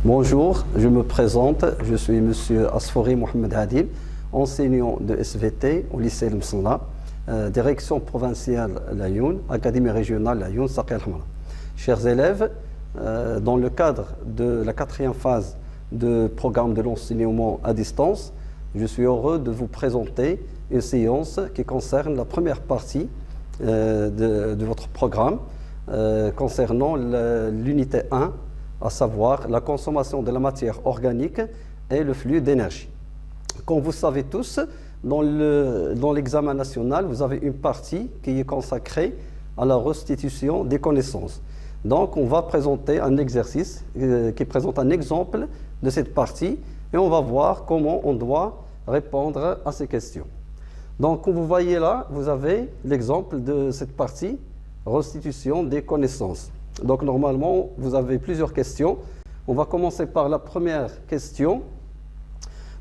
Bonjour, je me présente, je suis M. Asfouri Mohamed Adil, enseignant de SVT au lycée El Msalla, direction provinciale Laayoune, Académie régionale Laayoune, Saqi El Hamra. Chers élèves, dans le cadre de la 4e phase de programme de l'enseignement à distance, je suis heureux de vous présenter une séance qui concerne la première partie de votre programme concernant l'unité 1, à savoir la consommation de la matière organique et le flux d'énergie. Comme vous savez tous, dans l'examen national, vous avez une partie qui est consacrée à la restitution des connaissances. Donc, on va présenter un exercice qui présente un exemple de cette partie et on va voir comment on doit répondre à ces questions. Donc, comme vous voyez là, vous avez l'exemple de cette partie, restitution des connaissances. Donc, normalement, vous avez plusieurs questions. On va commencer par la première question.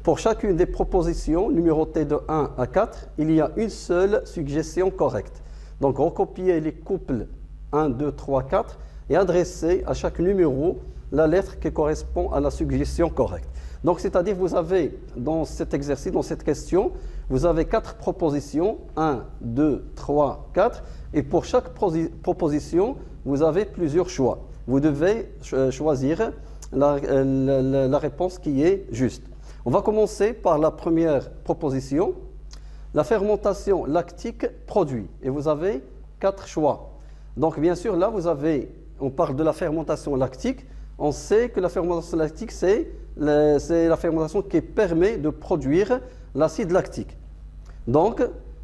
Pour chacune des propositions numérotées de 1 à 4, il y a une seule suggestion correcte. Donc, recopiez les couples 1, 2, 3, 4 et adressez à chaque numéro la lettre qui correspond à la suggestion correcte. Donc, c'est-à-dire vous avez dans cet exercice, dans cette question, vous avez 4 propositions, 1, 2, 3, 4, et pour chaque proposition, vous avez plusieurs choix. Vous devez choisir la réponse qui est juste. On va commencer par la première proposition. La fermentation lactique produit. Et vous avez 4 choix. Donc bien sûr, là, on parle de la fermentation lactique. On sait que la fermentation lactique, c'est la fermentation qui permet de produire l'acide lactique. Donc,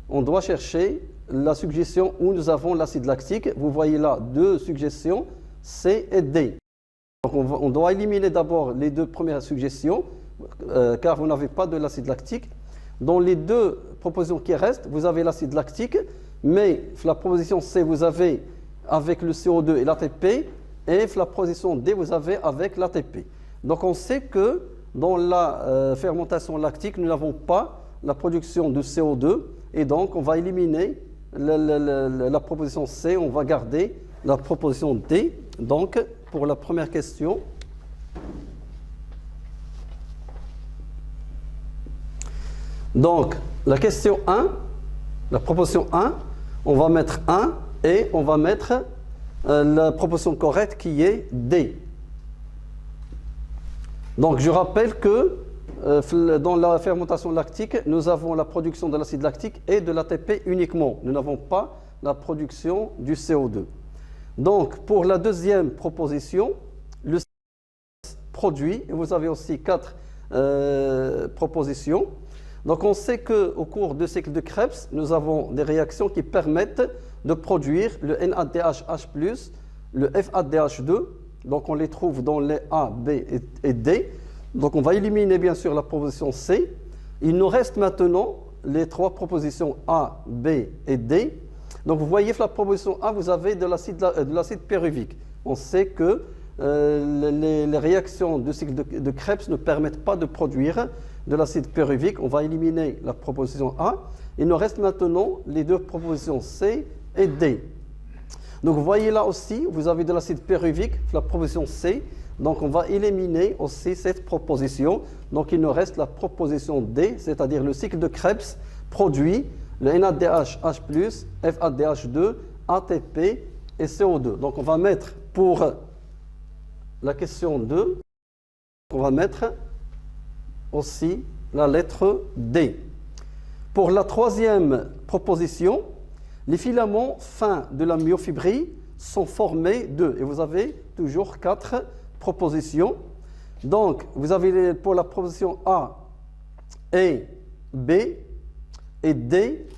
on doit chercher la suggestion où nous avons l'acide lactique. Vous voyez là 2 suggestions, C et D. Donc on doit éliminer d'abord les 2 premières suggestions, car vous n'avez pas de l'acide lactique. Dans les 2 propositions qui restent, vous avez l'acide lactique, mais la proposition C, vous avez avec le CO2 et l'ATP, et la proposition D, vous avez avec l'ATP. Donc on sait que dans la fermentation lactique, nous n'avons pas la production de CO2, et donc on va éliminer la proposition C, on va garder la proposition D. Donc, pour la première question, donc la question 1, la proposition 1, on va mettre 1 et on va mettre la proposition correcte qui est D. Donc, je rappelle que dans la fermentation lactique, nous avons la production de l'acide lactique et de l'ATP uniquement. Nous n'avons pas la production du CO2. Donc, pour la deuxième proposition, le produit, et vous avez aussi 4 propositions. Donc, on sait qu'au cours du cycle de Krebs, nous avons des réactions qui permettent de produire le NADH+, le FADH2. Donc, on les trouve dans les A, B et D. Donc, on va éliminer bien sûr la proposition C. Il nous reste maintenant les 3 propositions A, B et D. Donc, vous voyez que la proposition A, vous avez de l'acide pyruvique. On sait que les réactions du cycle de Krebs ne permettent pas de produire de l'acide pyruvique. On va éliminer la proposition A. Il nous reste maintenant les 2 propositions C et D. Donc, vous voyez là aussi, vous avez de l'acide pyruvique, la proposition C. Donc, on va éliminer aussi cette proposition. Donc, il nous reste la proposition D, c'est-à-dire le cycle de Krebs produit le NADH+, FADH2, ATP et CO2. Donc, on va mettre pour la question 2, on va mettre aussi la lettre D. Pour la 3e proposition, les filaments fins de la myofibrie sont formés de, et vous avez toujours 4 propositions. Donc, vous avez pour la proposition A et B et D,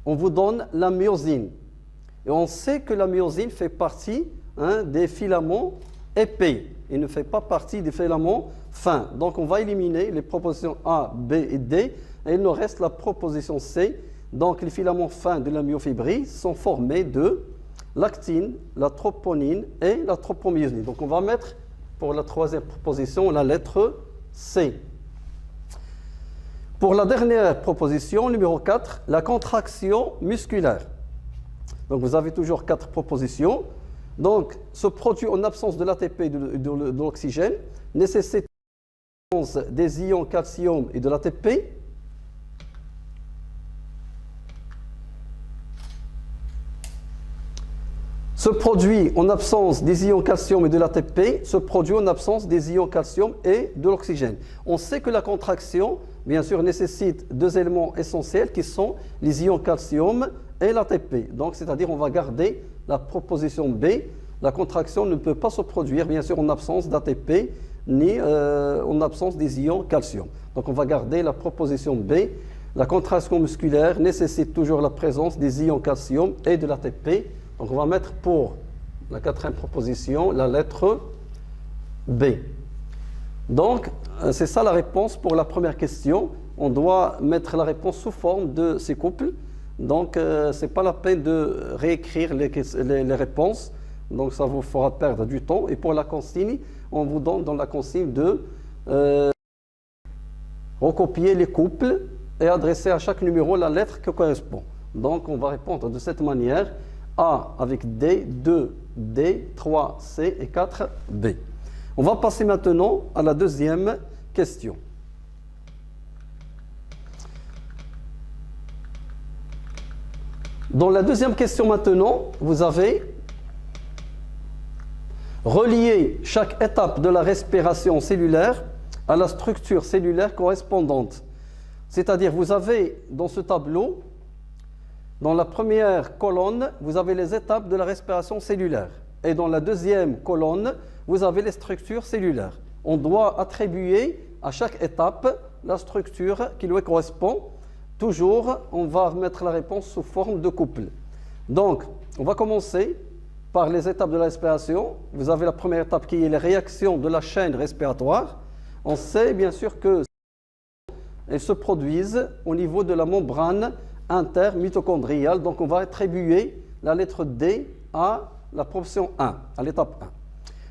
on vous donne la myosine. Et on sait que la myosine fait partie des filaments épais. Il ne fait pas partie des filaments fins. Donc, on va éliminer les propositions A, B et D. Et il nous reste la proposition C. Donc, les filaments fins de la myofibrie sont formés de l'actine, la troponine et la tropomyosinine. Donc, on va mettre pour la 3e proposition la lettre C. Pour la dernière proposition, numéro 4, la contraction musculaire. Donc, vous avez toujours 4 propositions. Donc, ce produit en absence de l'ATP et de l'oxygène nécessite des ions calcium et de l'ATP. Se produit en absence des ions calcium et de l'ATP, se produit en absence des ions calcium et de l'oxygène. On sait que la contraction, bien sûr, nécessite deux éléments essentiels qui sont les ions calcium et l'ATP. Donc, c'est-à-dire, on va garder la proposition B. La contraction ne peut pas se produire, bien sûr, en absence d'ATP ni en absence des ions calcium. Donc, on va garder la proposition B. La contraction musculaire nécessite toujours la présence des ions calcium et de l'ATP. Donc, on va mettre pour la quatrième proposition la lettre B. Donc, c'est ça la réponse pour la première question. On doit mettre la réponse sous forme de ces couples. Donc, ce n'est pas la peine de réécrire les réponses. Donc, ça vous fera perdre du temps. Et pour la consigne, on vous donne dans la consigne de recopier les couples et adresser à chaque numéro la lettre qui correspond. Donc, on va répondre de cette manière. A avec D, 2, D, 3, C et 4, B. On va passer maintenant à la deuxième question. Dans la deuxième question maintenant, vous avez relié chaque étape de la respiration cellulaire à la structure cellulaire correspondante. C'est-à-dire, vous avez dans ce tableau, dans la première colonne, vous avez les étapes de la respiration cellulaire. Et dans la deuxième colonne, vous avez les structures cellulaires. On doit attribuer à chaque étape la structure qui lui correspond. Toujours, on va mettre la réponse sous forme de couple. Donc, on va commencer par les étapes de la respiration. Vous avez la première étape qui est les réactions de la chaîne respiratoire. On sait bien sûr qu'elles se produisent au niveau de la membrane intermitochondriale. Donc, on va attribuer la lettre D à la proposition 1, à l'étape 1.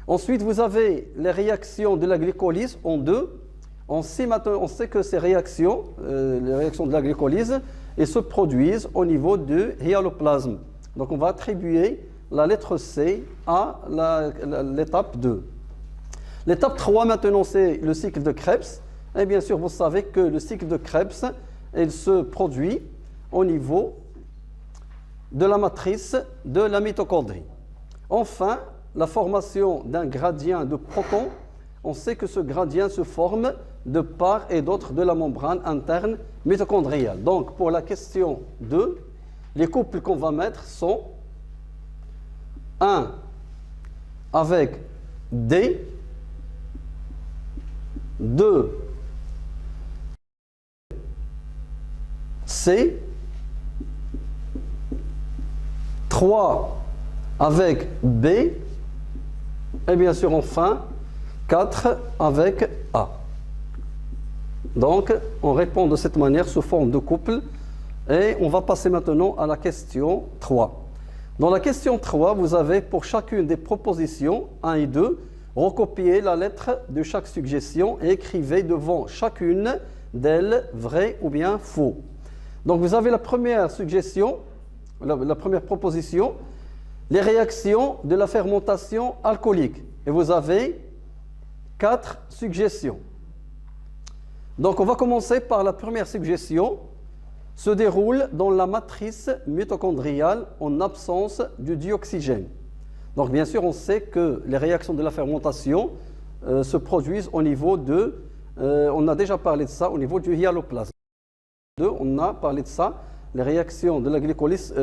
Ensuite, vous avez les réactions de la glycolyse en 2. On sait que ces réactions, les réactions de la glycolyse, elles se produisent au niveau du hyaloplasme. Donc, on va attribuer la lettre C à l'étape 2. L'étape 3, maintenant, c'est le cycle de Krebs. Et bien sûr, vous savez que le cycle de Krebs, il se produit au niveau de la matrice de la mitochondrie. Enfin, la formation d'un gradient de protons, on sait que ce gradient se forme de part et d'autre de la membrane interne mitochondriale. Donc, pour la question 2, les couples qu'on va mettre sont 1 avec D, 2 C, 3 avec B, et bien sûr enfin 4 avec A. Donc on répond de cette manière sous forme de couple et on va passer maintenant à la question 3. Dans la question 3, vous avez pour chacune des propositions 1 et 2 recopié la lettre de chaque suggestion et écrivez devant chacune d'elles vrai ou bien faux. Donc vous avez la première suggestion, la première proposition, les réactions de la fermentation alcoolique. Et vous avez 4 suggestions. Donc on va commencer par la première suggestion, se déroule dans la matrice mitochondriale en absence du dioxygène. Donc bien sûr on sait que les réactions de la fermentation se produisent au niveau de, on a déjà parlé de ça, au niveau du hyaloplasme. On a parlé de ça, les réactions de la glycolyse,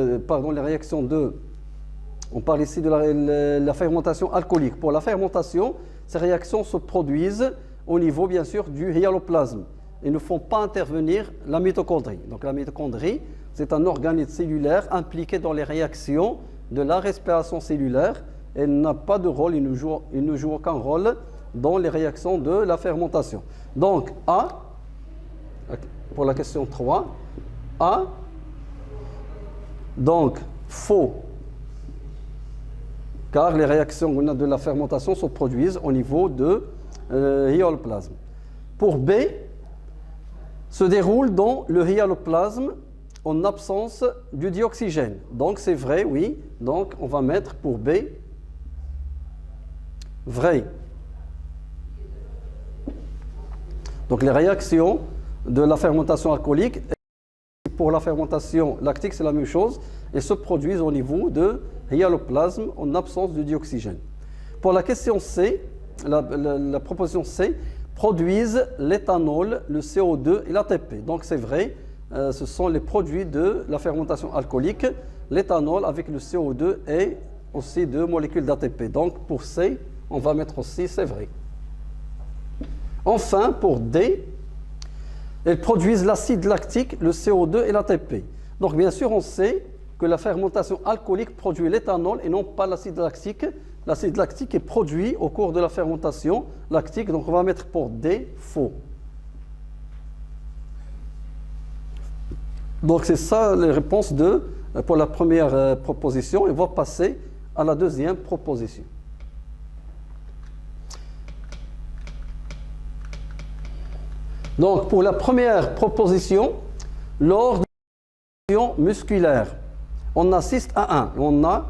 on parle ici de la fermentation alcoolique. Pour la fermentation, ces réactions se produisent au niveau bien sûr du hyaloplasme. Ils ne font pas intervenir la mitochondrie. Donc la mitochondrie, c'est un organisme cellulaire impliqué dans les réactions de la respiration cellulaire. Elle n'a pas de rôle, il ne joue aucun rôle dans les réactions de la fermentation. Donc A, pour la question 3, A, donc faux, car les réactions de la fermentation se produisent au niveau de hyaloplasme. Pour B, se déroule dans le hyaloplasme en absence du dioxygène. Donc c'est vrai, oui. Donc on va mettre pour B vrai. Donc les réactions de la fermentation alcoolique, pour la fermentation lactique, c'est la même chose, et se produisent au niveau de hyaloplasme en absence de dioxygène. Pour la question C, la proposition C, produisent l'éthanol, le CO2 et l'ATP. Donc c'est vrai, ce sont les produits de la fermentation alcoolique, l'éthanol avec le CO2 et aussi deux molécules d'ATP. Donc pour C, on va mettre aussi c'est vrai. Enfin, pour D, elles produisent l'acide lactique, le CO2 et l'ATP. Donc bien sûr, on sait que la fermentation alcoolique produit l'éthanol et non pas l'acide lactique. L'acide lactique est produit au cours de la fermentation lactique. Donc on va mettre pour D, faux. Donc c'est ça les réponses pour la première proposition. Et on va passer à la deuxième proposition. Donc, pour la première proposition, lors de l'action musculaire, on assiste à 1. On a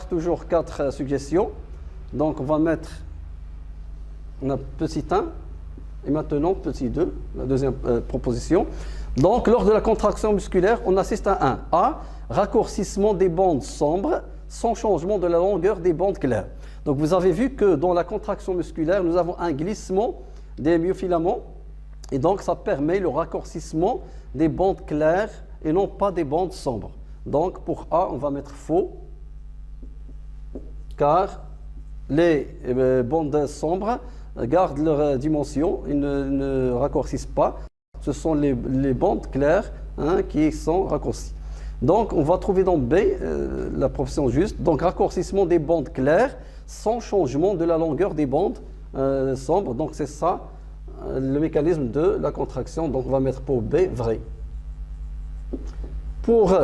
toujours 4 suggestions. Donc, on va mettre petit 1 et maintenant petit 2, la deuxième proposition. Donc, lors de la contraction musculaire, on assiste à 1. A. Raccourcissement des bandes sombres sans changement de la longueur des bandes claires. Donc, vous avez vu que dans la contraction musculaire, nous avons un glissement des myofilaments. Et donc, ça permet le raccourcissement des bandes claires et non pas des bandes sombres. Donc, pour A, on va mettre faux, car les bandes sombres gardent leur dimension, ils ne raccourcissent pas. Ce sont les bandes claires qui sont raccourcies. Donc, on va trouver dans B la proposition juste. Donc, raccourcissement des bandes claires sans changement de la longueur des bandes sombres. Donc, c'est ça le mécanisme de la contraction. Donc on va mettre pour B, vrai. Pour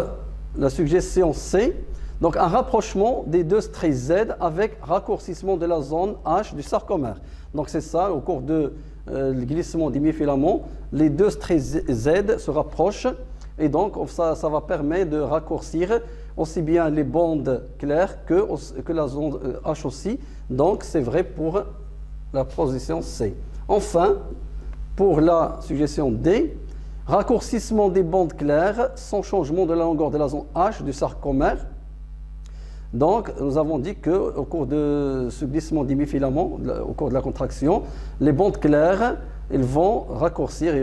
la suggestion C, donc un rapprochement des deux stries Z avec raccourcissement de la zone H du sarcomère. Donc c'est ça, au cours du glissement des myofilaments, les deux stries Z se rapprochent et donc ça va permettre de raccourcir aussi bien les bandes claires que la zone H aussi. Donc c'est vrai pour la position C. Enfin, pour la suggestion D, raccourcissement des bandes claires sans changement de la longueur de la zone H du sarcomère. Donc, nous avons dit qu'au cours de ce glissement des myofilaments, au cours de la contraction, les bandes claires, elles vont raccourcir.